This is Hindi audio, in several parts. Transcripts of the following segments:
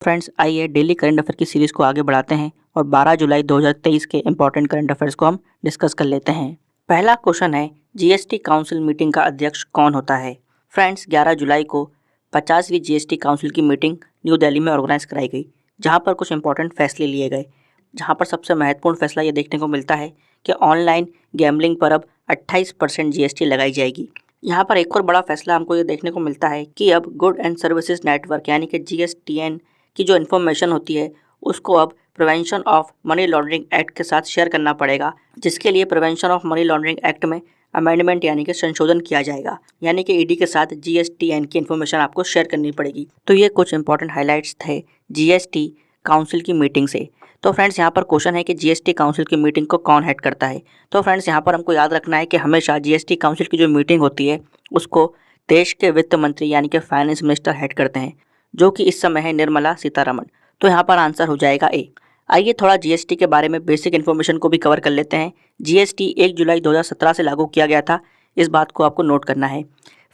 फ्रेंड्स आइए डेली करंट अफेयर की सीरीज़ को आगे बढ़ाते हैं और 12 जुलाई 2023 के इंपॉर्टेंट करंट अफेयर्स को हम डिस्कस कर लेते हैं। पहला क्वेश्चन है, जीएसटी काउंसिल मीटिंग का अध्यक्ष कौन होता है। फ्रेंड्स 11 जुलाई को 50वीं जीएसटी काउंसिल की मीटिंग न्यू दिल्ली में ऑर्गेनाइज कराई गई, जहां पर कुछ इंपॉर्टेंट फैसले लिए गए। जहां पर सबसे महत्वपूर्ण फैसला ये देखने को मिलता है कि ऑनलाइन गैम्बलिंग पर अब 28% जीएसटी लगाई जाएगी। यहाँ पर एक और बड़ा फैसला हमको ये देखने को मिलता है कि अब गुड एंड सर्विसेज नेटवर्क यानी कि जीएसटीएन की जो इन्फॉर्मेशन होती है उसको अब prevention of money laundering act के साथ शेयर करना पड़ेगा, जिसके लिए prevention of money laundering act में अमेंडमेंट यानी कि संशोधन किया जाएगा। यानी कि ईडी के साथ जीएसटीएन की इन्फॉर्मेशन आपको शेयर करनी पड़ेगी। तो ये कुछ इंपॉर्टेंट हाइलाइट्स थे जीएसटी काउंसिल की मीटिंग से। तो फ्रेंड्स यहाँ पर क्वेश्चन है कि जीएसटी काउंसिल की मीटिंग को कौन हेड करता है। तो फ्रेंड्स यहाँ पर हमको याद रखना है कि हमेशा जीएसटी काउंसिल की जो मीटिंग होती है उसको देश के वित्त मंत्री यानी कि फाइनेंस मिनिस्टर हेड करते हैं, जो कि इस समय है निर्मला सीतारमण। तो यहाँ पर आंसर हो जाएगा ए। आइए थोड़ा जीएसटी के बारे में बेसिक इन्फॉर्मेशन को भी कवर कर लेते हैं। जीएसटी 1 जुलाई 2017 से लागू किया गया था, इस बात को आपको नोट करना है।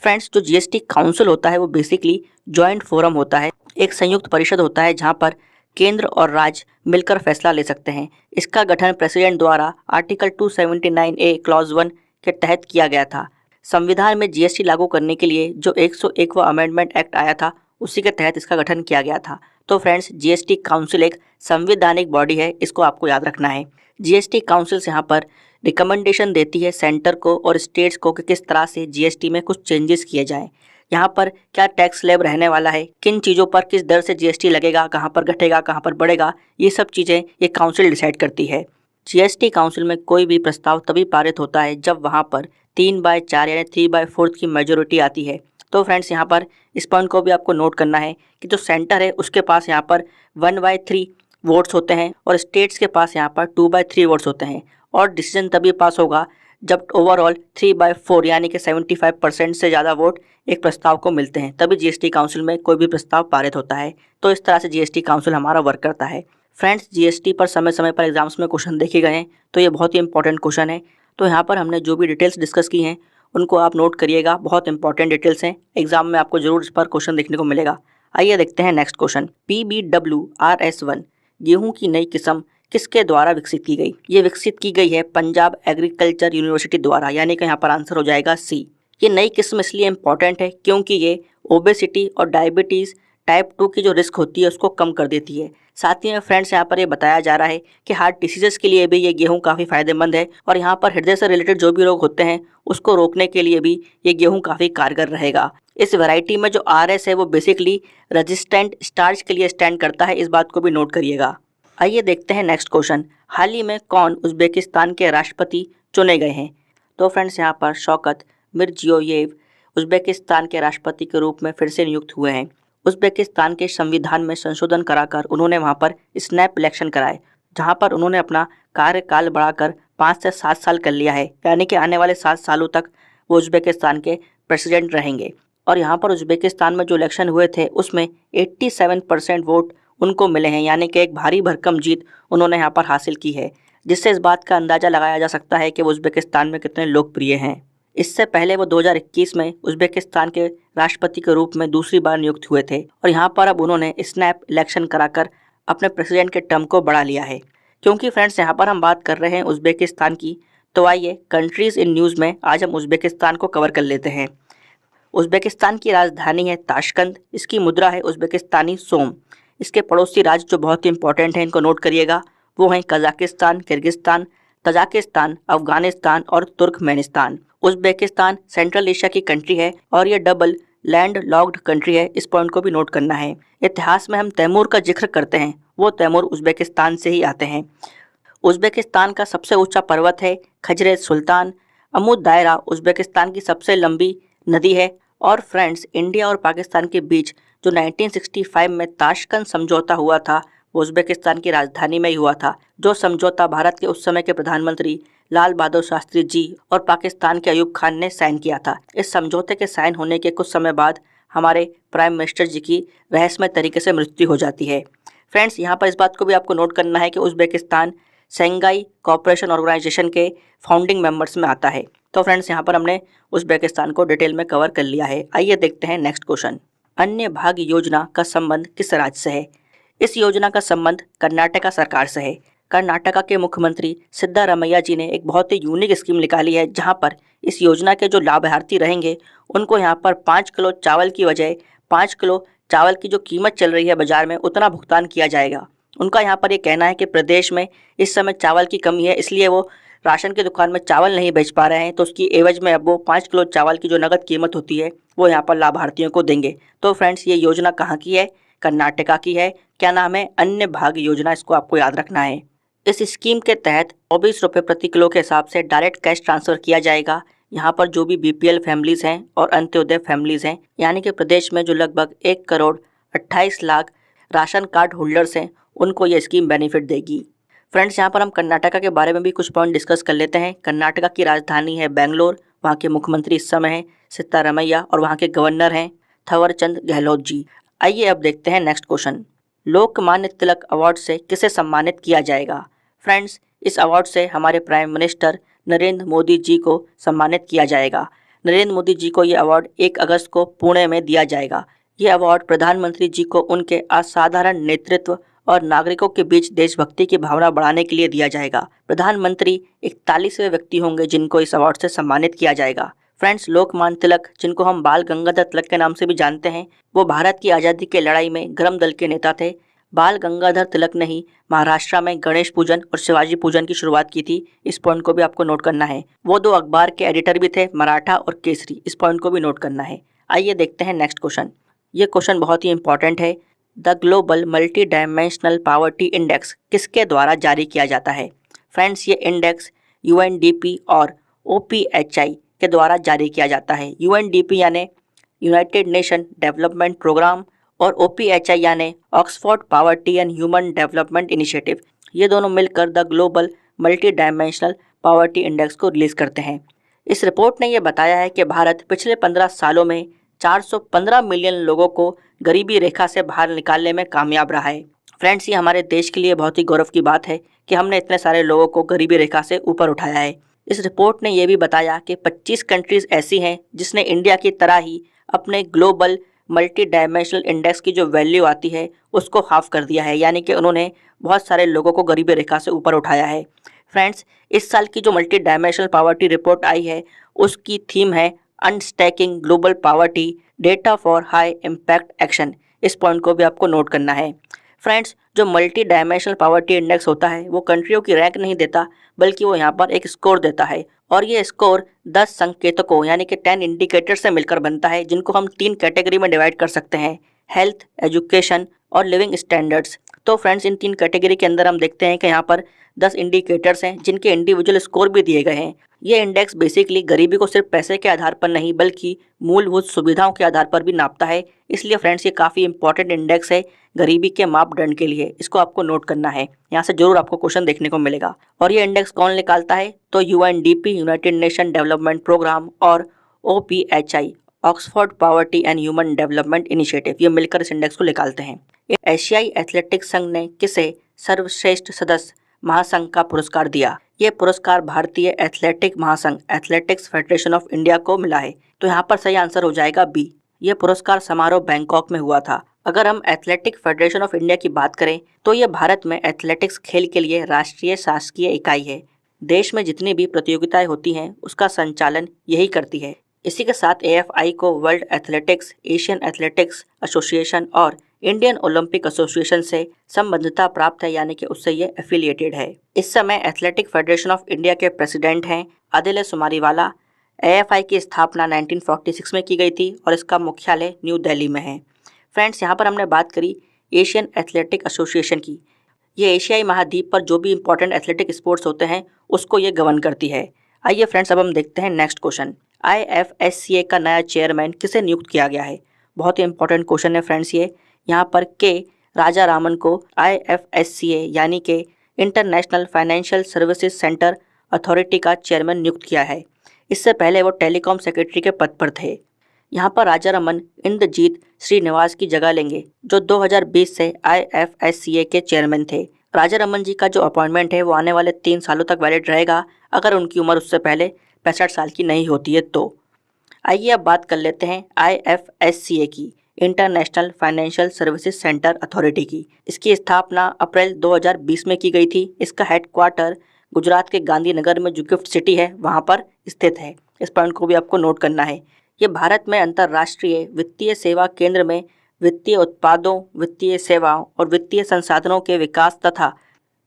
फ्रेंड्स जो जीएसटी काउंसिल होता है वो बेसिकली जॉइंट फोरम होता है, एक संयुक्त परिषद होता है जहाँ पर केंद्र और राज्य मिलकर फैसला ले सकते हैं। इसका गठन प्रेसिडेंट द्वारा आर्टिकल 279A क्लॉज 1 के तहत किया गया था। संविधान में जीएसटी लागू करने के लिए जो 101वां अमेंडमेंट एक्ट आया था उसी के तहत इसका गठन किया गया था। तो फ्रेंड्स जीएसटी काउंसिल एक संवैधानिक बॉडी है, इसको आपको याद रखना है। जीएसटी काउंसिल यहाँ पर रिकमेंडेशन देती है सेंटर को और स्टेट्स को कि किस तरह से जीएसटी में कुछ चेंजेस किए जाएं। यहाँ पर क्या टैक्स स्लैब रहने वाला है, किन चीज़ों पर किस दर से जीएसटी लगेगा, कहाँ पर घटेगा, कहाँ पर बढ़ेगा, ये सब चीज़ें ये काउंसिल डिसाइड करती है। जीएसटी काउंसिल में कोई भी प्रस्ताव तभी पारित होता है जब वहाँ पर 3/4 यानी 3/4 की मेजोरिटी आती है। तो फ्रेंड्स यहाँ पर इस पॉइंट को भी आपको नोट करना है कि जो सेंटर है उसके पास यहाँ पर 1/3 वोट्स होते हैं और स्टेट्स के पास यहाँ पर 2/3 वोट्स होते हैं। और डिसीजन तभी पास होगा जब ओवरऑल 3/4 यानी कि 75% से ज़्यादा वोट एक प्रस्ताव को मिलते हैं, तभी जीएसटी काउंसिल में कोई भी प्रस्ताव पारित होता है। तो इस तरह से जीएसटी काउंसिल हमारा वर्क करता है। फ्रेंड्स जीएसटी पर समय समय पर एग्जाम्स में क्वेश्चन देखे गए हैं, तो ये बहुत ही इंपॉर्टेंट क्वेश्चन है। तो यहाँ पर हमने जो भी डिटेल्स डिस्कस की हैं उनको आप नोट करिएगा, बहुत इंपॉर्टेंट डिटेल्स हैं, एग्जाम में आपको जरूर इस पर क्वेश्चन देखने को मिलेगा। आइए देखते हैं नेक्स्ट क्वेश्चन। PBWRS1 गेहूं की नई किस्म किसके द्वारा विकसित की गई। ये विकसित की गई है पंजाब एग्रीकल्चर यूनिवर्सिटी द्वारा, यानी कि यहाँ पर आंसर हो जाएगा सी। ये नई किस्म इसलिए इम्पॉर्टेंट है क्योंकि ये ओबेसिटी और डायबिटीज़ टाइप 2 की जो रिस्क होती है उसको कम कर देती है। साथ ही में फ्रेंड्स यहाँ पर ये बताया जा रहा है कि हार्ट डिसीजेस के लिए भी ये गेहूं काफ़ी फायदेमंद है और यहाँ पर हृदय से रिलेटेड जो भी रोग होते हैं उसको रोकने के लिए भी ये गेहूं काफ़ी कारगर रहेगा। इस वैरायटी में जो RS है वो बेसिकली रेजिस्टेंट स्टार्च के लिए स्टैंड करता है, इस बात को भी नोट करिएगा। आइए देखते हैं नेक्स्ट क्वेश्चन। हाल ही में कौन उज़्बेकिस्तान के राष्ट्रपति चुने गए हैं। तो फ्रेंड्स यहाँ पर शौकत मिर्जियोयेव उज़्बेकिस्तान के राष्ट्रपति के रूप में फिर से नियुक्त हुए हैं। उज़्बेकिस्तान के संविधान में संशोधन कराकर उन्होंने वहाँ पर स्नैप इलेक्शन कराए, जहाँ पर उन्होंने अपना कार्यकाल बढ़ाकर 5 से 7 साल कर लिया है, यानी कि आने वाले 7 सालों तक वो उज़्बेकिस्तान के प्रेसिडेंट रहेंगे। और यहाँ पर उज़्बेकिस्तान में जो इलेक्शन हुए थे उसमें 87% वोट उनको मिले हैं, यानी कि एक भारी भरकम जीत उन्होंने यहाँ पर हासिल की है, जिससे इस बात का अंदाज़ा लगाया जा सकता है कि वो उज़्बेकिस्तान में कितने लोकप्रिय हैं। इससे पहले वो 2021 में उज़्बेकिस्तान के राष्ट्रपति के रूप में दूसरी बार नियुक्त हुए थे और यहाँ पर अब उन्होंने स्नैप इलेक्शन कराकर अपने प्रेसिडेंट के टर्म को बढ़ा लिया है। क्योंकि फ्रेंड्स यहाँ पर हम बात कर रहे हैं उज़्बेकिस्तान की, तो आइए कंट्रीज़ इन न्यूज़ में आज हम उज़्बेकिस्तान को कवर कर लेते हैं। उज़्बेकिस्तान की राजधानी है ताशकंद, इसकी मुद्रा है उज़्बेकिस्तानी सोम। इसके पड़ोसी राज्य जो बहुत ही इंपॉर्टेंट हैं इनको नोट करिएगा, वो हैं कजाकिस्तान, किर्गिस्तान, तजाकिस्तान, अफगानिस्तान और तुर्कमेनिस्तान। उज़्बेकिस्तान सेंट्रल एशिया की कंट्री है और ये डबल लैंड लॉक्ड कंट्री है, इस पॉइंट को भी नोट करना है। इतिहास में हम तैमूर का जिक्र करते हैं, वो तैमूर उज़्बेकिस्तान से ही आते हैं। उज़्बेकिस्तान का सबसे ऊंचा पर्वत है खजरे सुल्तान। अमूद दायरा उज़्बेकिस्तान की सबसे लंबी नदी है। और फ्रेंड्स इंडिया और पाकिस्तान के बीच जो 1965 में ताशकंद समझौता हुआ था वो उज़्बेकिस्तान की राजधानी में ही हुआ था, जो समझौता भारत के उस समय के प्रधानमंत्री लाल बहादुर शास्त्री जी और पाकिस्तान के अयूब खान ने साइन किया था। इस समझौते के साइन होने के कुछ समय बाद हमारे प्राइम मिनिस्टर जी की रहस्यमय तरीके से मृत्यु हो जाती है। फ्रेंड्स यहाँ पर इस बात को भी आपको नोट करना है कि उज़्बेकिस्तान शंघाई कोऑपरेशन ऑर्गेनाइजेशन के फाउंडिंग मेंबर्स में आता है। तो फ्रेंड्स यहाँ पर हमने उज़्बेकिस्तान को डिटेल में कवर कर लिया है। आइए देखते हैं नेक्स्ट क्वेश्चन। अन्य भाग योजना का संबंध किस राज्य से है। इस योजना का संबंध कर्नाटका सरकार से है। कर्नाटका के मुख्यमंत्री सिद्धारमैया जी ने एक बहुत ही यूनिक स्कीम निकाली है, जहां पर इस योजना के जो लाभार्थी रहेंगे उनको यहां पर 5 किलो चावल की बजाय 5 किलो चावल की जो कीमत चल रही है बाजार में उतना भुगतान किया जाएगा। उनका यहाँ पर ये कहना है कि प्रदेश में इस समय चावल की कमी है, इसलिए वो राशन की दुकान में चावल नहीं बेच पा रहे हैं, तो उसकी एवज में अब वो 5 किलो चावल की जो नगद कीमत होती है वो यहाँ पर लाभार्थियों को देंगे। तो फ्रेंड्स, ये योजना कहाँ की है? कर्नाटका की है। क्या नाम है? अन्न भाग्य योजना, इसको आपको याद रखना है। इस स्कीम के तहत 24 रुपये प्रति किलो के हिसाब से डायरेक्ट कैश ट्रांसफर किया जाएगा। यहाँ पर जो भी बीपीएल फैमिलीज हैं और अंत्योदय फैमिलीज हैं, यानी कि प्रदेश में जो लगभग 1 crore 28 lakh ration card holders हैं, उनको ये स्कीम बेनिफिट देगी। फ्रेंड्स, यहाँ पर हम कर्नाटका के बारे में भी कुछ पॉइंट डिस्कस कर लेते हैं। कर्नाटका की राजधानी है बेंगलोर। वहाँ के मुख्यमंत्री इस समय हैं सिद्धारमैया और वहाँ के गवर्नर हैं थवरचंद गहलोत जी। आइए अब देखते हैं next question. Lokmanya Tilak award से किसे सम्मानित किया जाएगा? फ्रेंड्स, इस अवार्ड से हमारे प्राइम मिनिस्टर नरेंद्र मोदी जी को सम्मानित किया जाएगा। नरेंद्र मोदी जी को ये अवार्ड 1 अगस्त को पुणे में दिया जाएगा। ये अवार्ड प्रधानमंत्री जी को उनके असाधारण नेतृत्व और नागरिकों के बीच देशभक्ति की भावना बढ़ाने के लिए दिया जाएगा। प्रधानमंत्री 41वें व्यक्ति होंगे जिनको इस अवार्ड से सम्मानित किया जाएगा। फ्रेंड्स, लोकमान्य तिलक, जिनको हम बाल गंगाधर तिलक के नाम से भी जानते हैं, वो भारत की आज़ादी की लड़ाई में गर्म दल के नेता थे। बाल गंगाधर तिलक ने ही महाराष्ट्र में गणेश पूजन और शिवाजी पूजन की शुरुआत की थी। इस पॉइंट को भी आपको नोट करना है। वो 2 अखबार के एडिटर भी थे, मराठा और केसरी। इस पॉइंट को भी नोट करना है। आइए देखते हैं नेक्स्ट क्वेश्चन। ये क्वेश्चन बहुत ही इंपॉर्टेंट है। The global multi dimensional poverty index किसके द्वारा जारी किया जाता है? फ्रेंड्स, ये इंडेक्स यूएनडीपी और ओपीएचआई के द्वारा जारी किया जाता है। यूएनडीपी यानी यूनाइटेड नेशन डेवलपमेंट प्रोग्राम और ओपीएचआई यानी Oxford Poverty and Human Development Initiative, ये दोनों मिलकर the global multi dimensional poverty index को रिलीज करते हैं। इस रिपोर्ट ने यह बताया है कि भारत पिछले 15 सालों में 415 मिलियन लोगों को गरीबी रेखा से बाहर निकालने में कामयाब रहा है। फ्रेंड्स, ये हमारे देश के लिए बहुत ही गौरव की बात है कि हमने इतने सारे लोगों को गरीबी रेखा से ऊपर उठाया है। इस रिपोर्ट ने यह भी बताया कि 25 कंट्रीज ऐसी हैं जिसने इंडिया की तरह ही अपने ग्लोबल मल्टी डायमेंशनल इंडेक्स की जो वैल्यू आती है उसको हाफ कर दिया है, यानी कि उन्होंने बहुत सारे लोगों को गरीबी रेखा से ऊपर उठाया है। फ्रेंड्स, इस साल की जो मल्टी डायमेंशनल पावर्टी रिपोर्ट आई है उसकी थीम है unstacking global poverty, data for high impact action. इस पॉइंट को भी आपको नोट करना है। फ्रेंड्स, जो मल्टी डायमेंशनल पावर्टी इंडेक्स होता है वो कंट्रियों की रैंक नहीं देता, बल्कि वो यहाँ पर एक स्कोर देता है, और ये स्कोर 10 संकेतकों यानी कि 10 इंडिकेटर से मिलकर बनता है, जिनको हम 3 कैटेगरी में डिवाइड कर सकते हैं: हेल्थ, एजुकेशन और लिविंग स्टैंडर्ड्स। तो फ्रेंड्स, इन 3 कैटेगरी के अंदर हम देखते हैं कि यहाँ पर 10 इंडिकेटर्स हैं जिनके इंडिविजुअल स्कोर भी दिए गए हैं। ये इंडेक्स बेसिकली गरीबी को सिर्फ पैसे के आधार पर नहीं बल्कि मूलभूत सुविधाओं के आधार पर भी नापता है। इसलिए फ्रेंड्स, ये काफ़ी इंपॉर्टेंट इंडेक्स है गरीबी के मापदंड के लिए। इसको आपको नोट करना है, यहाँ से जरूर आपको क्वेश्चन देखने को मिलेगा। और ये इंडेक्स कौन निकालता है? तो UNDP, United Nation Development Programme, और OPHI, Oxford Poverty and Human Development Initiative, ये मिलकर इस इंडेक्स को निकालते हैं। एशियाई एथलेटिक्स संघ ने किसे सर्वश्रेष्ठ सदस्य महासंघ का पुरस्कार दिया? ये पुरस्कार भारतीय एथलेटिक महासंघ, एथलेटिक्स फेडरेशन ऑफ इंडिया को मिला है। तो यहाँ पर सही आंसर हो जाएगा बी। ये पुरस्कार समारोह बैंकॉक में हुआ था। अगर हम एथलेटिक फेडरेशन ऑफ इंडिया की बात करें तो ये भारत में एथलेटिक्स खेल के लिए राष्ट्रीय शासकीय इकाई है। देश में जितनी भी प्रतियोगिताएं होती हैं उसका संचालन यही करती है। इसी के साथ एएफआई को world athletics, Asian athletics association और इंडियन ओलंपिक एसोसिएशन से संबद्धता प्राप्त है, यानी कि उससे ये एफिलिएटेड है। इस समय एथलेटिक फेडरेशन ऑफ इंडिया के प्रेसिडेंट हैं अदिल सुमारीवाला। एएफआई की स्थापना 1946 में की गई थी और इसका मुख्यालय न्यू दिल्ली में है। फ्रेंड्स, यहाँ पर हमने बात करी एशियन एथलेटिक एसोसिएशन की। ये एशियाई महाद्वीप पर जो भी इंपॉर्टेंट एथलेटिक स्पोर्ट्स होते हैं उसको ये गवर्न करती है। आइए फ्रेंड्स, अब हम देखते हैं नेक्स्ट क्वेश्चन। IFSCA का नया चेयरमैन किसे नियुक्त किया गया है? बहुत ही इंपॉर्टेंट क्वेश्चन है फ्रेंड्स ये। यहाँ पर के राजा रामन को IFSCA यानी कि international financial services centre authority का चेयरमैन नियुक्त किया है। इससे पहले वो टेलीकॉम सेक्रेटरी के पद पर थे। यहाँ पर राजा रमन इंद्रजीत श्रीनिवास की जगह लेंगे, जो 2020 से IFSCA के चेयरमैन थे। राजा रमन जी का जो अपॉइंटमेंट है वो आने वाले 3 सालों तक वैलिड रहेगा, अगर उनकी उम्र उससे पहले 65 साल की नहीं होती है तो। आइए अब बात कर लेते हैं IFSCA की। International financial services centre authority की। इसकी स्थापना अप्रैल 2020 में की गई थी। इसका हेडक्वार्टर गुजरात के गांधीनगर में जो गिफ्ट सिटी है वहाँ पर स्थित है। इस पॉइंट को भी आपको नोट करना है। ये भारत में अंतर्राष्ट्रीय वित्तीय सेवा केंद्र में वित्तीय उत्पादों, वित्तीय सेवाओं और वित्तीय संसाधनों के विकास तथा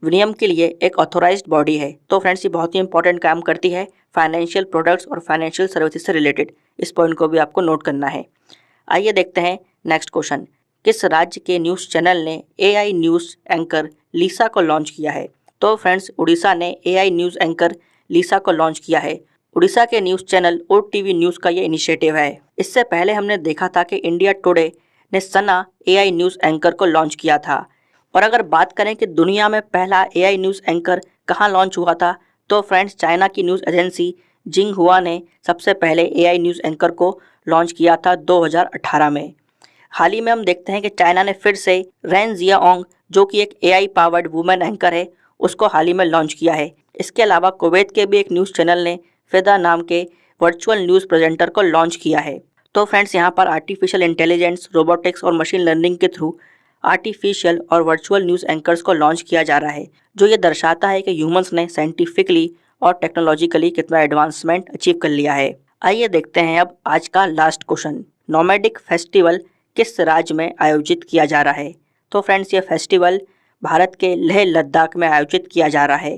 विनियम के लिए एक ऑथोराइज्ड बॉडी है। तो फ्रेंड्स ये बहुत ही इंपॉर्टेंट काम करती है फाइनेंशियल प्रोडक्ट्स और फाइनेंशियल सर्विसेज से रिलेटेड। इस पॉइंट को भी आपको नोट करना है। आइए देखते हैं नेक्स्ट क्वेश्चन। किस राज्य के न्यूज़ चैनल ने AI न्यूज़ एंकर लीसा को लॉन्च किया है? तो फ्रेंड्स उड़ीसा ने AI न्यूज़ एंकर लीसा को लॉन्च किया है। उड़ीसा के न्यूज़ चैनल OTV न्यूज़ का ये इनिशिएटिव है। इससे पहले हमने देखा था कि इंडिया टुडे ने सना AI न्यूज़ एंकर को लॉन्च किया था। और अगर बात करें कि दुनिया में पहला AI न्यूज़ एंकर कहाँ लॉन्च हुआ था, तो फ्रेंड्स चाइना की न्यूज़ एजेंसी जिंगहुआ ने सबसे पहले AI न्यूज़ एंकर को लॉन्च किया था 2018 में। हाल ही में हम देखते हैं कि चाइना ने फिर से रेन जियाओंग जो कि एक AI पावर्ड वुमेन एंकर है उसको हाल ही में लॉन्च किया है। इसके अलावा कुवैत के भी एक न्यूज़ चैनल ने फिदा नाम के वर्चुअल न्यूज़ प्रेजेंटर को लॉन्च किया है। तो फ्रेंड्स यहाँ पर आर्टिफिशियल इंटेलिजेंस, रोबोटिक्स और मशीन लर्निंग के थ्रू आर्टिफिशियल और वर्चुअल न्यूज़ एंकर्स को लॉन्च किया जा रहा है, जो ये दर्शाता है कि ह्यूमंस ने साइंटिफिकली और टेक्नोलॉजिकली कितना एडवांसमेंट अचीव कर लिया है। आइए देखते हैं अब आज का लास्ट क्वेश्चन। नोमैडिक फेस्टिवल किस राज्य में आयोजित किया जा रहा है? तो फ्रेंड्स ये फेस्टिवल भारत के लेह लद्दाख में आयोजित किया जा रहा है।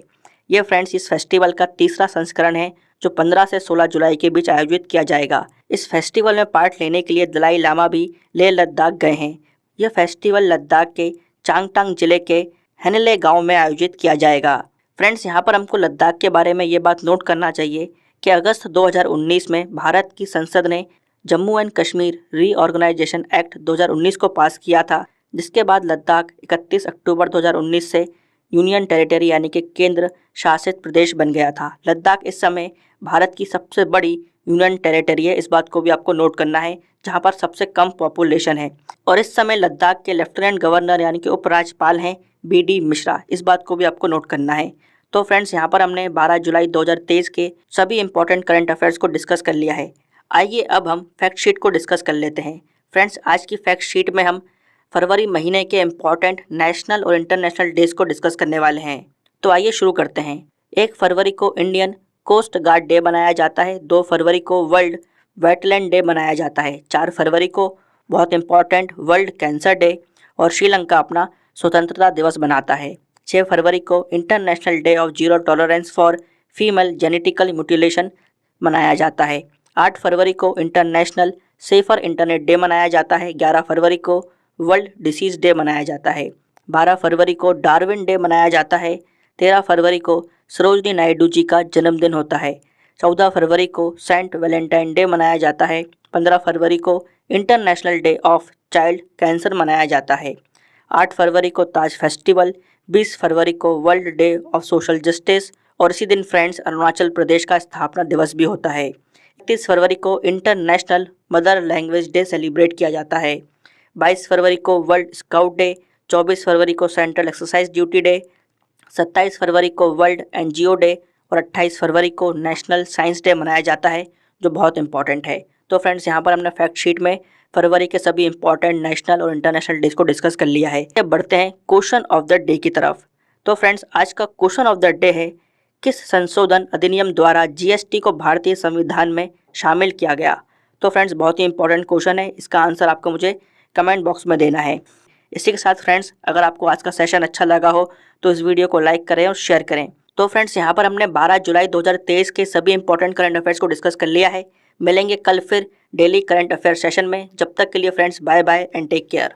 ये फ्रेंड्स इस फेस्टिवल का तीसरा संस्करण है जो 15 से 16 जुलाई के बीच आयोजित किया जाएगा। इस फेस्टिवल में पार्ट लेने के लिए दलाई लामा भी लेह लद्दाख गए हैं। यह फेस्टिवल लद्दाख के चांगटांग जिले के हेनले गांव में आयोजित किया जाएगा। फ्रेंड्स यहाँ पर हमको लद्दाख के बारे में ये बात नोट करना चाहिए कि अगस्त 2019 में भारत की संसद ने Jammu and Kashmir reorganisation act 2019 को पास किया था, जिसके बाद लद्दाख 31 अक्टूबर 2019 से यूनियन टेरिटरी यानी कि केंद्र शासित प्रदेश बन गया था। लद्दाख इस समय भारत की सबसे बड़ी यूनियन टेरिटरी है, इस बात को भी आपको नोट करना है, जहां पर सबसे कम पॉपुलेशन है। और इस समय लद्दाख के लेफ्टिनेंट गवर्नर यानी कि उपराज्यपाल हैं BD मिश्रा, इस बात को भी आपको नोट करना है। तो फ्रेंड्स यहाँ पर हमने 12 जुलाई 2023 के सभी इंपॉर्टेंट करंट अफेयर्स को डिस्कस कर लिया है। आइए अब हम फैक्ट शीट को डिस्कस कर लेते हैं। फ्रेंड्स आज की फैक्ट शीट में हम फरवरी महीने के इम्पॉर्टेंट नेशनल और इंटरनेशनल डेज को डिस्कस करने वाले हैं। तो आइए शुरू करते हैं। 1 फरवरी को इंडियन कोस्ट गार्ड डे मनाया जाता है। 2 फरवरी को वर्ल्ड वेटलैंड डे मनाया जाता है। 4 फरवरी को बहुत इंपॉर्टेंट वर्ल्ड कैंसर डे और श्रीलंका अपना स्वतंत्रता दिवस मनाता है। 6 फरवरी को international day of zero tolerance for female genetical mutilation मनाया जाता है। 8 फरवरी को इंटरनेशनल सेफर इंटरनेट डे मनाया जाता है। 11 फरवरी को वर्ल्ड डिसीज डे मनाया जाता है। 12 फरवरी को डार्विन डे मनाया जाता है। 13 फरवरी को सरोजनी नायडू जी का जन्मदिन होता है। 14 फरवरी को सेंट वैलेंटाइन डे मनाया जाता है। 15 फरवरी को international day of child cancer मनाया जाता है। 8 फरवरी को ताज फेस्टिवल। 20 फरवरी को world day of social justice और इसी दिन फ्रेंड्स अरुणाचल प्रदेश का स्थापना दिवस भी होता है। 31 फरवरी को international mother language day celebrate किया जाता है। 22 फरवरी को वर्ल्ड स्काउट डे। 24 फरवरी को सेंट्रल एक्सरसाइज ड्यूटी डे। 27 फरवरी को वर्ल्ड NGO डे और 28 फरवरी को नेशनल साइंस डे मनाया जाता है, जो बहुत इंपॉर्टेंट है। तो फ्रेंड्स यहाँ पर हमने फैक्ट शीट में फरवरी के सभी इंपॉर्टेंट नेशनल और इंटरनेशनल डेज को डिस्कस कर लिया है। अब बढ़ते हैं क्वेश्चन ऑफ द डे की तरफ। तो फ्रेंड्स आज का क्वेश्चन ऑफ द डे है, किस संशोधन अधिनियम द्वारा GST को भारतीय संविधान में शामिल किया गया? तो फ्रेंड्स बहुत ही इंपॉर्टेंट क्वेश्चन है, इसका आंसर आपको मुझे कमेंट बॉक्स में देना है। इसी के साथ फ्रेंड्स अगर आपको आज का सेशन अच्छा लगा हो तो इस वीडियो को लाइक करें और शेयर करें। तो फ्रेंड्स यहाँ पर हमने 12 जुलाई 2023 के सभी इंपॉर्टेंट करंट अफेयर्स को डिस्कस कर लिया है। मिलेंगे कल फिर डेली करंट अफेयर सेशन में। जब तक के लिए friends bye bye and take care.